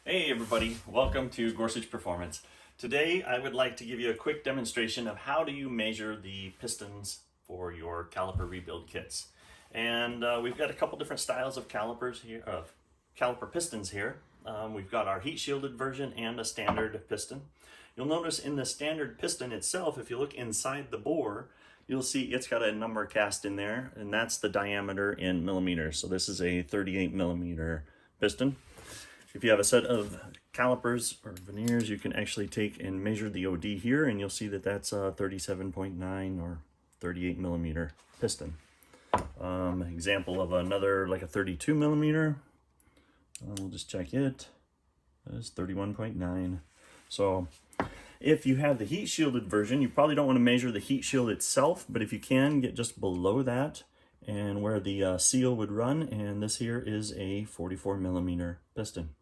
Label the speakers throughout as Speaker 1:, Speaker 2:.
Speaker 1: Hey everybody, welcome to Gorsuch Performance. Today I would like to give you a quick demonstration of how do you measure the pistons for your caliper rebuild kits. And we've got a couple different styles of calipers here, caliper pistons here. We've got our heat shielded version and a standard piston. You'll notice in the standard piston itself, if you look inside the bore, you'll see it's got a number cast in there, and that's the diameter in millimeters. So this is a 38 millimeter piston. If you have a set of calipers or veneers, you can actually take and measure the OD here, and you'll see that that's a 37.9 or 38 millimeter piston. Example of another, like a 32 millimeter. We'll just check it. That's 31.9. So if you have the heat shielded version, you probably don't want to measure the heat shield itself, but if you can, get just below that and where the seal would run, and this here is a 44 millimeter piston.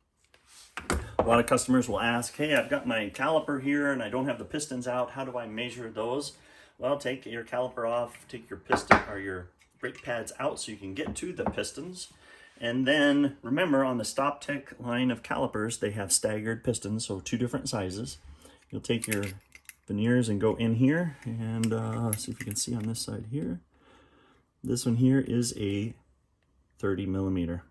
Speaker 1: A lot of customers will ask, hey, I've got my caliper here and I don't have the pistons out. How do I measure those? Well, take your caliper off, take your piston or your brake pads out so you can get to the pistons. And then remember, on the Stop Tech line of calipers, they have staggered pistons, so two different sizes. You'll take your veneers and go in here and see if you can see on this side here. This one here is a 30 millimeter.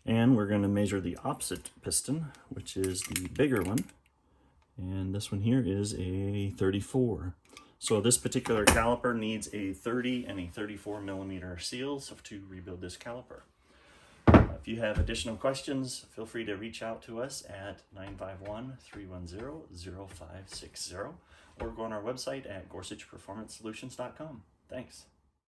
Speaker 1: And we're going to measure the opposite piston, which is the bigger one. And this one here is a 34. So this particular caliper needs a 30 and a 34 millimeter seals to rebuild this caliper. If you have additional questions, feel free to reach out to us at 951-310-0560 or go on our website at gorsuchperformancesolutions.com. Thanks.